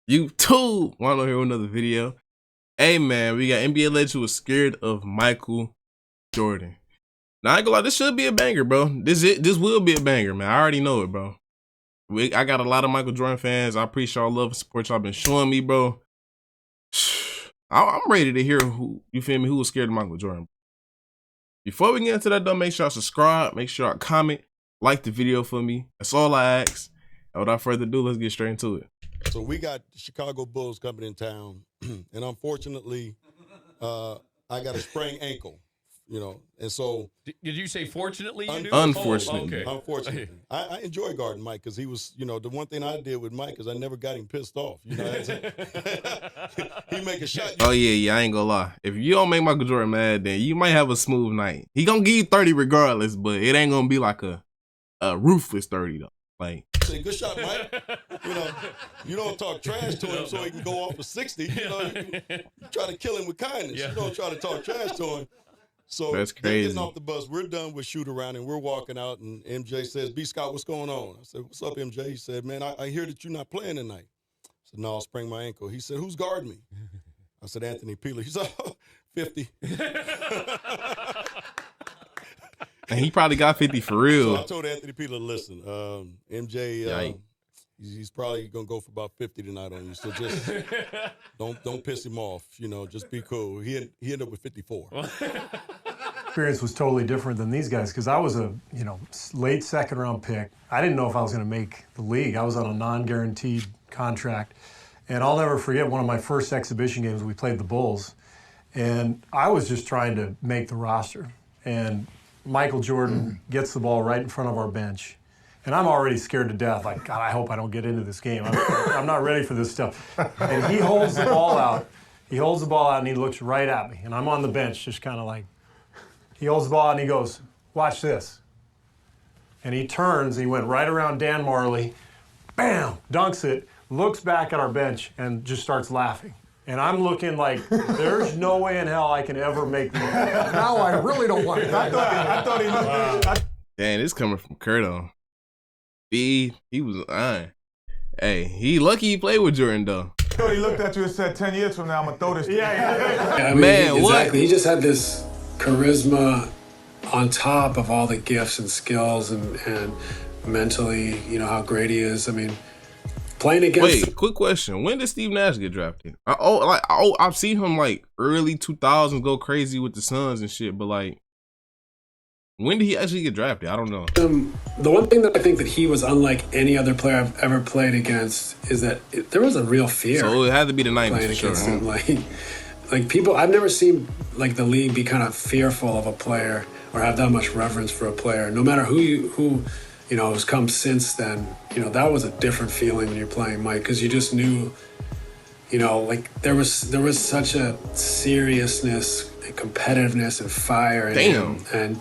YouTube. Want to hear another video? Hey man, we got NBA legend who was scared of Michael Jordan. Now I ain't gonna lie, this should be a banger, bro. This will be a banger, man. I already know it, bro. I got a lot of Michael Jordan fans. I appreciate y'all love and support y'all been showing me, bro. I'm ready to hear who was scared of Michael Jordan. Before we get into that though, make sure y'all subscribe, make sure y'all comment, like the video for me. That's all I ask. And without further ado, let's get straight into it. So we got the Chicago Bulls coming in town, and unfortunately, I got a sprained ankle, you know, and so. Did you say fortunately you do? Unfortunately. Oh, okay. Unfortunately. I enjoy guarding Mike because he was, you know, the one thing I did with Mike is I never got him pissed off. You know, he make a shot. Oh yeah, I ain't gonna lie. If you don't make Michael Jordan mad, then you might have a smooth night. He gonna give you 30 regardless, but it ain't gonna be like a ruthless 30 though. Like, say, good shot, Mike. You know, you don't talk trash to him so he can go off for 60. You know, you try to kill him with kindness. Yeah. You don't try to talk trash to him. So that's crazy. They're getting off the bus. We're done with shoot around and we're walking out and MJ says, B Scott, what's going on? I said, what's up, MJ? He said, man, I hear that you're not playing tonight. I said, no, I sprained my ankle. He said, who's guarding me? I said, Anthony Peeler. He said, oh, 50. And he probably got 50 for real. So I told Anthony Peeler, listen, MJ, he's probably gonna go for about 50 tonight on you. So just don't piss him off. You know, just be cool. He ended up with 54. Experience was totally different than these guys because I was a late second round pick. I didn't know if I was going to make the league. I was on a non-guaranteed contract, and I'll never forget one of my first exhibition games. We played the Bulls, and I was just trying to make the roster. And Michael Jordan gets the ball right in front of our bench. And I'm already scared to death. Like, God, I hope I don't get into this game. I'm not ready for this stuff. And he holds the ball out. He holds the ball out and he looks right at me. And I'm on the bench just kind of like, he holds the ball out and he goes, watch this. And he turns, he went right around Dan Marley, bam, dunks it, looks back at our bench and just starts laughing. And I'm looking like, there's no way in hell I can ever make the league. Now I really don't want it. I thought he knew. Damn, this coming from Curto. He was hey, he lucky he played with Jordan though. He looked at you and said, 10 years from now, I'm gonna throw this. Yeah. I mean, man, exactly. what? He just had this charisma on top of all the gifts and skills and mentally, you know, how great he is. I mean, playing against. Wait, quick question. When did Steve Nash get drafted? I've seen him like early 2000s go crazy with the Suns and shit, but like, when did he actually get drafted? I don't know. The one thing that I think that he was unlike any other player I've ever played against is that there was a real fear. So it had to be the 90s playing for sure. against him. Like people, I've never seen like the league be kind of fearful of a player or have that much reverence for a player. No matter who has come since then, you know, that was a different feeling when you're playing Mike because you just knew, you know, like there was such a seriousness and competitiveness and fire in him. And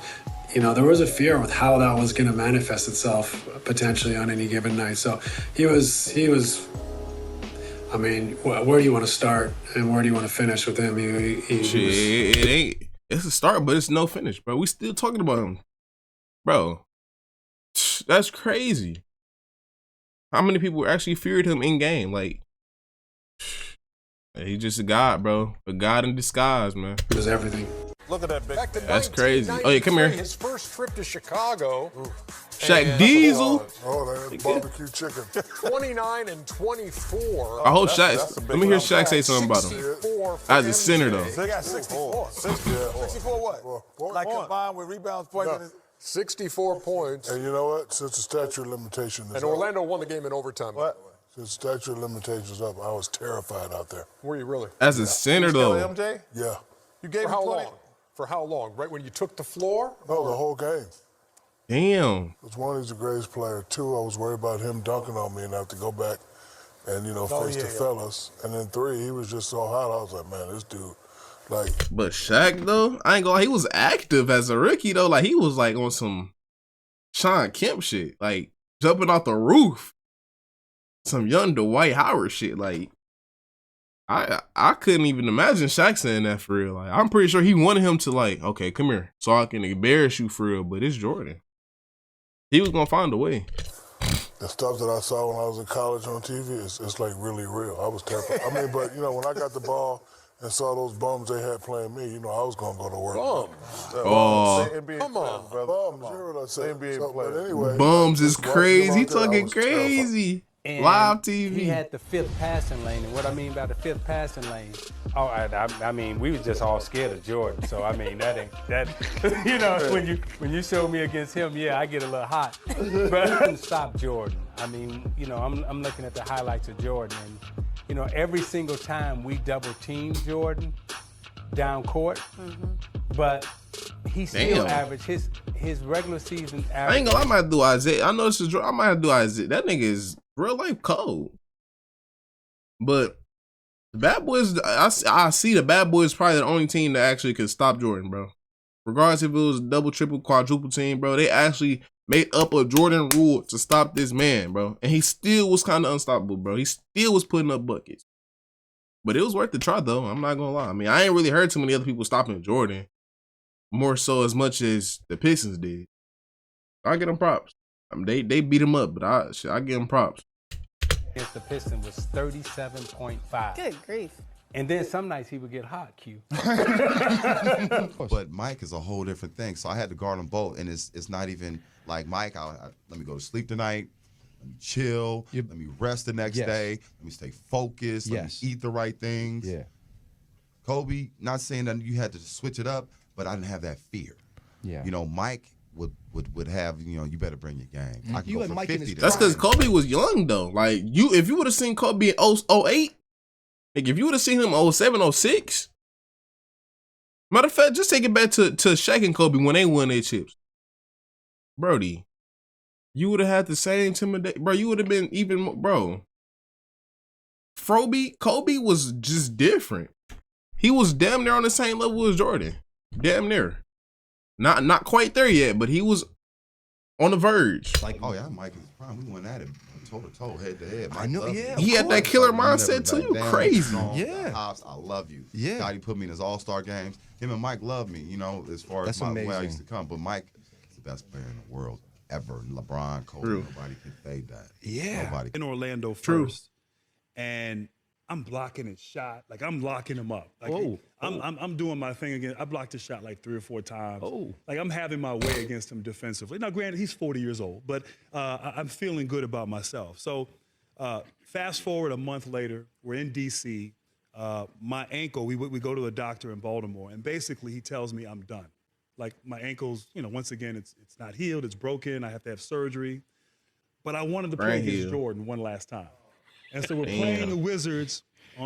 you know, there was a fear with how that was going to manifest itself potentially on any given night. So he was. I mean, where do you want to start and where do you want to finish with him? It's a start, but it's no finish, bro. We still talking about him, bro. That's crazy. How many people actually feared him in game? Like, he's just a god, bro. A god in disguise, man. It was everything. Look at that big. That's crazy. Oh yeah, come here. His first trip to Chicago. Shaq Diesel. Oh, that barbecue chicken. 29 and 24. I hope Shaq. Let me hear Shaq say something about him. As a center though. They got 64. 64 what? Like combined with rebounds, points. 64 points. And you know what? Since the statute of limitations is and Orlando won the game in overtime. What? Since the statute of limitations is up, I was terrified out there. Were you really? As a center though. MJ? Yeah. You gave him how long? For how long? Right when you took the floor? No, the whole game. Damn. Because one, he's the greatest player. Two, I was worried about him dunking on me and I have to go back and, face the fellas. And then three, he was just so hot. I was like, man, this dude, like. But Shaq, though, I ain't gonna lie, he was active as a rookie, though. Like, he was, like, on some Sean Kemp shit. Like, jumping off the roof. Some young Dwight Howard shit. Like, I couldn't even imagine Shaq saying that for real. Like, I'm pretty sure he wanted him to like, okay, come here, so I can embarrass you for real. But it's Jordan. He was gonna find a way. the stuff that I saw when I was in college on TV, it's like really real. I was terrified. I mean, but, you know, when I got the ball and saw those bums they had playing me, you know, I was going to go to work. Come on. Bums, you heard what I said. But anyway, Bums is just watching them crazy. He out there, I talking was terrified. crazy. And Live TV. He had the fifth passing lane, and what I mean by the fifth passing lane, I mean we was just all scared of Jordan. So I mean that you know when you show me against him, yeah, I get a little hot. But I couldn't stop Jordan. I mean, you know, I'm looking at the highlights of Jordan, and you know every single time we double team Jordan down court, but he still averaged his regular season average. I ain't gonna lie, I might have to do Isaiah. I know this is I might have to do Isaiah. That nigga is real life cold. But the Bad Boys, I see the Bad Boys probably the only team that actually could stop Jordan, bro. Regardless if it was a double, triple, quadruple team, bro, they actually made up a Jordan rule to stop this man, bro. And he still was kind of unstoppable, bro. He still was putting up buckets. But it was worth the try, though. I'm not gonna lie. I mean, I ain't really heard too many other people stopping Jordan. More so as much as the Pistons did. I get them props. I mean, they beat him up, but I give them props. Against the Pistons was 37.5. Good grief. And then some nights he would get hot, Q. But Mike is a whole different thing. So I had to guard them both, and it's not even like Mike. Let me go to sleep tonight. Let me chill. Let me rest the next day. Let me stay focused. Let me eat the right things. Yeah. Kobe, not saying that you had to switch it up, but I didn't have that fear. Yeah. You know, Mike would have, you know, you better bring your game. I can go for 50. That's because Kobe was young, though. Like, if you would have seen Kobe in 08, like, if you would have seen him in 07, 06, matter of fact, just take it back to Shaq and Kobe when they won their chips. Brody, you would have had the same intimidation. Bro, you would have been even more, bro. Kobe was just different. He was damn near on the same level as Jordan. Damn near. Not quite there yet, but he was on the verge. Like, oh yeah, Mike is prime. We went at it toe to toe, head to head. I know, yeah. He had that killer mindset too. You crazy. Yeah. Hops, I love you. Yeah. God, he put me in his all-star games. Him and Mike love me, you know, as far as where I used to come. But Mike is the best player in the world ever. LeBron, Kobe, nobody can fade that. Yeah. Nobody. In Orlando first. And I'm blocking his shot. Like, I'm locking him up. Like, I'm doing my thing again. I blocked his shot like 3 or 4 times. Like, I'm having my way against him defensively. Now, granted, he's 40 years old, but I'm feeling good about myself. So, fast forward a month later, we're in D.C. My ankle, we go to the doctor in Baltimore, and basically he tells me I'm done. Like, my ankle's, you know, once again, it's not healed, it's broken, I have to have surgery. But I wanted to play against Jordan one last time. And so we're playing the Wizards.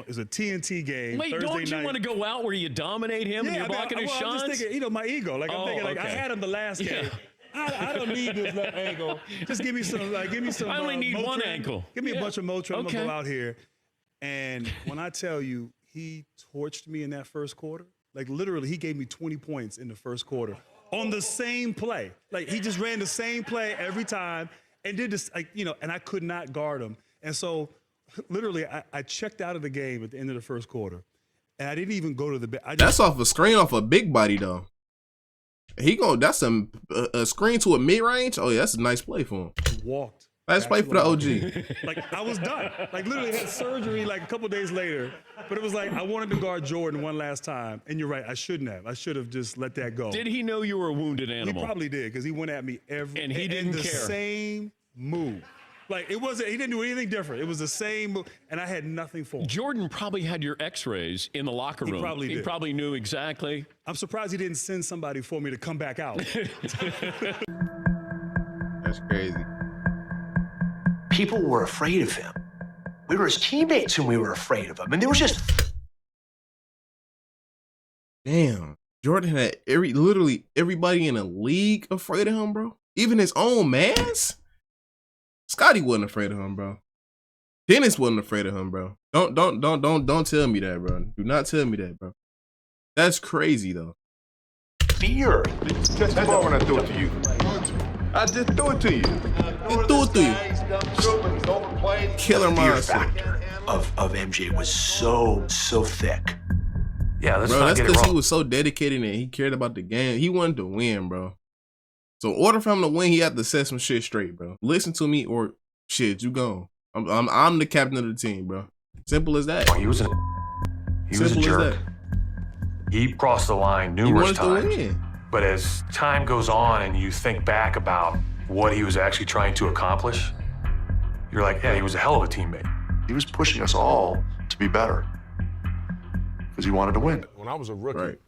It's a TNT game. Wait, Thursday don't you night. want to go out where you dominate him and you're blocking his shots? I'm just thinking, you know, my ego. Like, I'm thinking, like, I had him the last game. I don't need this left ankle. Just give me some. I only need Motrin. one ankle. Give me a bunch of Motrin. I'm gonna go out here. And when I tell you, he torched me in that first quarter. Like, literally, he gave me 20 points in the first quarter on the same play. Like, he just ran the same play every time and did this, like, you know, and I could not guard him. And so, literally, I checked out of the game at the end of the first quarter, and I didn't even go to the bed. That's off a screen off a big body, though. That's a screen to a mid-range? Oh, yeah, that's a nice play for him. Walked. Nice play for the OG. Like, I was done. Like, literally had surgery like a couple days later, but it was like I wanted to guard Jordan one last time, and you're right, I shouldn't have. I should have just let that go. Did he know you were a wounded animal? He probably did, because he went at me and he didn't care. Same move. Like, it wasn't, he didn't do anything different. It was the same move, and I had nothing for him. Jordan probably had your x-rays in the locker room. He probably did. He probably knew exactly. I'm surprised he didn't send somebody for me to come back out. That's crazy. People were afraid of him. We were his teammates and we were afraid of him. And there was just... Damn. Jordan had literally everybody in the league afraid of him, bro. Even his own mans? Scotty wasn't afraid of him, bro. Dennis wasn't afraid of him, bro. Don't tell me that, bro. Do not tell me that, bro. That's crazy, though. Fear. Catch the ball when I throw it to you. I just threw it to you. Just threw it to you. Killer mindset. Factor of MJ was so thick. Yeah, bro, that's because he was so dedicated and he cared about the game. He wanted to win, bro. So in order for him to win, he had to set some shit straight, bro. Listen to me or shit, you gone. I'm the captain of the team, bro. Simple as that. Oh, he was a jerk. He crossed the line numerous times. But as time goes on and you think back about what he was actually trying to accomplish, you're like, yeah, he was a hell of a teammate. He was pushing us all to be better because he wanted to win. When I was a rookie,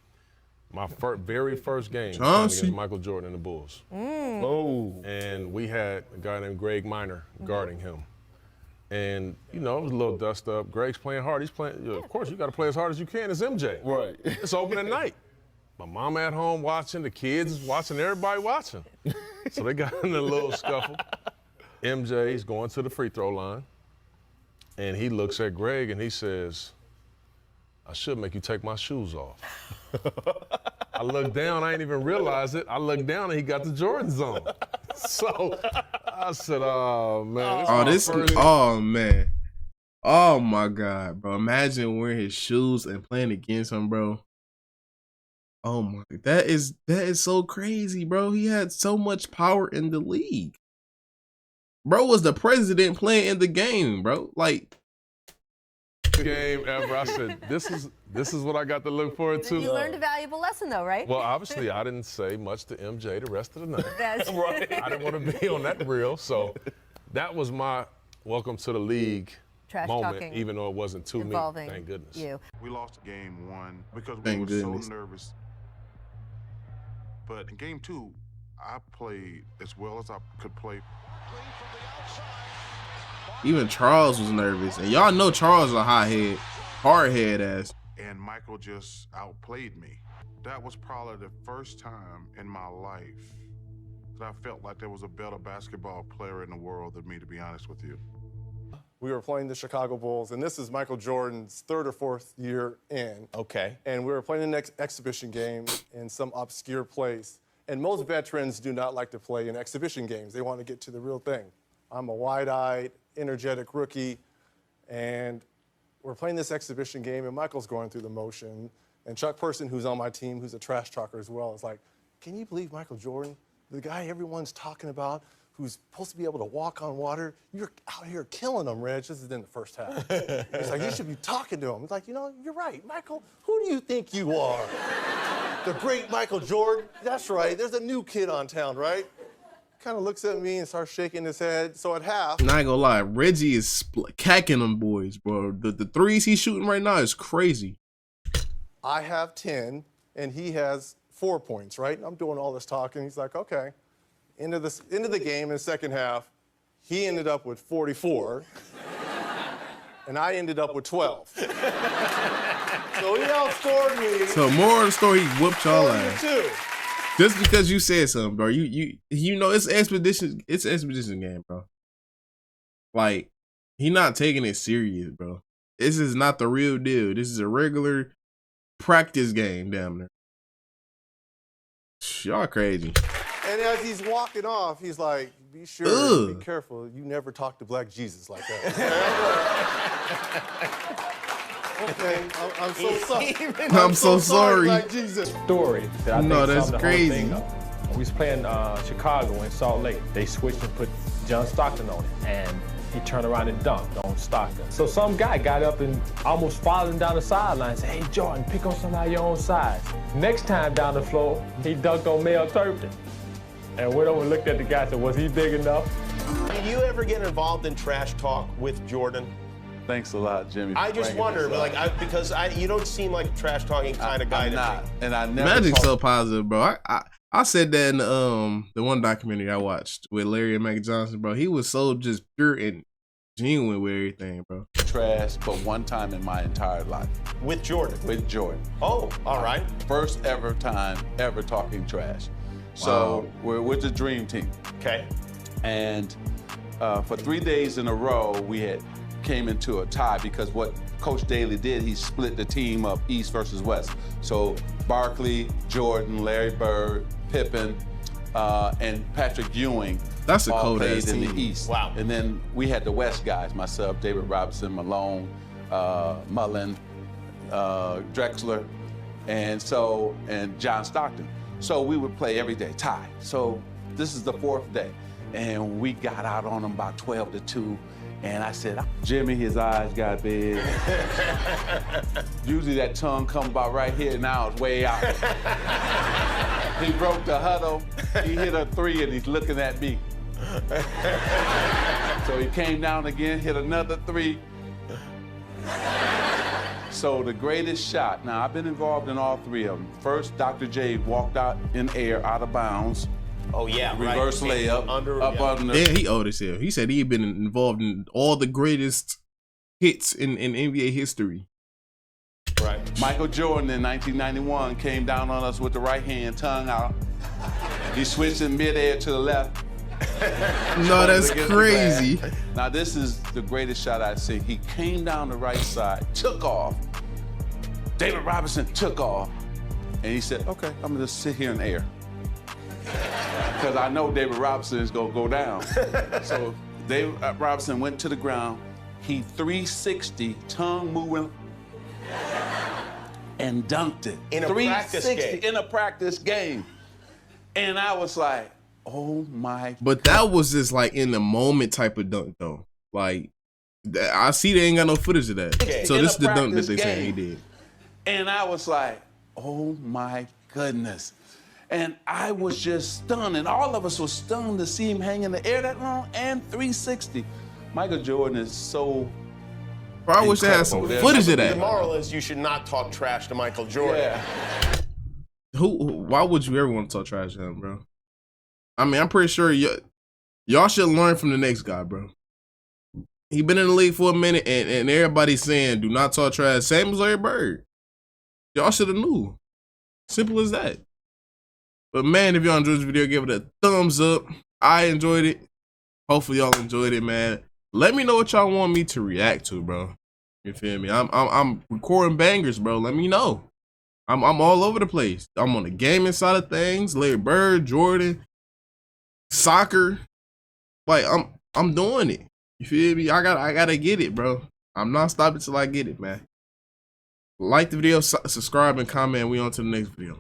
my very first game against Michael Jordan and the Bulls. Oh. And we had a guy named Greg Minor guarding him. And, you know, it was a little dust up. Greg's playing hard. He's playing, of course, you got to play as hard as you can. It's MJ. Right. It's opening night. My mom at home watching, the kids watching, everybody watching. So they got in a little scuffle. MJ's going to the free throw line. And he looks at Greg and he says, I should make you take my shoes off. I looked down, I didn't even realize it. I looked down and he got the Jordans on. So I said, oh man. Oh man. Oh my God, bro. Imagine wearing his shoes and playing against him, bro. Oh my, that is so crazy, bro. He had so much power in the league. Bro was the president playing in the game, bro. Like, game ever. I said, this is what I got to look forward to. You learned a valuable lesson though, right? Well, obviously I didn't say much to MJ the rest of the night. That's right. I didn't want to be on that reel, so that was my welcome to the league moment, even though it wasn't to me. Thank goodness. We lost game 1 because we were so nervous. But in game 2, I played as well as I could play. Even Charles was nervous. And y'all know Charles is a hothead, hard-head ass. And Michael just outplayed me. That was probably the first time in my life that I felt like there was a better basketball player in the world than me, to be honest with you. We were playing the Chicago Bulls, and this is Michael Jordan's 3rd or 4th year in. Okay. And we were playing the next exhibition game in some obscure place. And most veterans do not like to play in exhibition games. They want to get to the real thing. I'm a wide-eyed, energetic rookie, and we're playing this exhibition game, and Michael's going through the motion. And Chuck Person, who's on my team, who's a trash talker as well, is like, can you believe Michael Jordan, the guy everyone's talking about, who's supposed to be able to walk on water, you're out here killing him, Reg. This is in the first half. He's like, you should be talking to him. He's like, you know, you're right, Michael, who do you think you are? The great Michael Jordan? That's right, there's a new kid on town, right? Kind of looks at me and starts shaking his head. So at half, not gonna lie, Reggie is cacking them boys, bro. The threes he's shooting right now is crazy. I have 10 and he has 4 points, right? I'm doing all this talking. He's like, okay. Into the game in the second half, he ended up with 44, and I ended up with 12. So he outscored me. So more of the story, he whooped y'all ass. Just because you said something, bro. You know it's expedition game, bro. Like, he not taking it serious, bro. This is not the real deal. This is a regular practice game, damn near. Y'all crazy. And as he's walking off, he's like, be sure, be careful. You never talk to Black Jesus like that. Okay, I'm so sorry. I'm so sorry. Black Jesus. Story that I no, think that's crazy. We was playing Chicago in Salt Lake. They switched and put John Stockton on it, and he turned around and dunked on Stockton. So some guy got up and almost followed him down the sideline and said, hey, Jordan, pick on somebody your own size. Next time down the floor, he dunked on Mel Turpin. And went over and looked at the guy and said, was he big enough? Did you ever get involved in trash talk with Jordan? Thanks a lot, Jimmy. I just wonder, because you don't seem like a trash talking kind of guy. I'm not, and I never. Magic's so positive, bro. I said that in the one documentary I watched with Larry and Magic Johnson, bro. He was so just pure and genuine with everything, bro. Trash, but one time in my entire life. With Jordan? With Jordan. Oh, all right. First ever time ever talking trash. So we're with the dream team. Okay. And for 3 days in a row, we had came into a tie because what Coach Daly did, he split the team up East versus West. So Barkley, Jordan, Larry Bird, Pippen, and Patrick Ewing That's a all cold played ass in team. the East. Wow. And then we had the West guys, myself, David Robinson, Malone, Mullen, Drexler, and John Stockton. So we would play every day, tie. So This is the 4th day. And we got out on him about 12-2. And I said, Jimmy, his eyes got big. Usually that tongue comes about right here, now it's way out. He broke the huddle, he hit a 3, and he's looking at me. So he came down again, hit another 3. So the greatest shot, now I've been involved in all 3 of them. First, Dr. J walked out in air, out of bounds. Oh, yeah, reverse layup, under. Yeah, he old as hell. He said he'd been involved in all the greatest hits in NBA history. Right. Michael Jordan in 1991 came down on us with the right hand, tongue out. He switched in midair to the left. No, that's crazy. Now this is the greatest shot I've seen. He came down the right side, took off. David Robinson took off. And he said, okay, I'm gonna just sit here in the air. Because I know David Robinson is gonna go down. So David Robinson went to the ground. He 360, tongue moving, and dunked it. In a practice game. In a practice game. And I was like, oh my. But that was just like in the moment type of dunk though. Like, I see they ain't got no footage of that. Okay. So In this a is the dunk that practice they say he game. did. And I was like, oh my goodness. And I was just stunned, and all of us were stunned to see him hang in the air that long and 360. Michael Jordan is so Bro, I wish they had some footage of that. The moral is you should not talk trash to Michael Jordan. Yeah. Why would you ever want to talk trash to him, bro? I mean, I'm pretty sure y'all should learn from the next guy, bro. He been in the league for a minute, and everybody's saying, do not talk trash. Same as Larry Bird. Y'all should have knew. Simple as that. But man, if y'all enjoyed this video, give it a thumbs up. I enjoyed it. Hopefully y'all enjoyed it, man. Let me know what y'all want me to react to, bro. You feel me? I'm recording bangers, bro. Let me know. I'm all over the place. I'm on the gaming side of things. Larry Bird, Jordan, soccer. Like I'm doing it. You feel me? I gotta get it, bro. I'm not stopping till I get it, man. Like the video, subscribe, and comment. We on to the next video.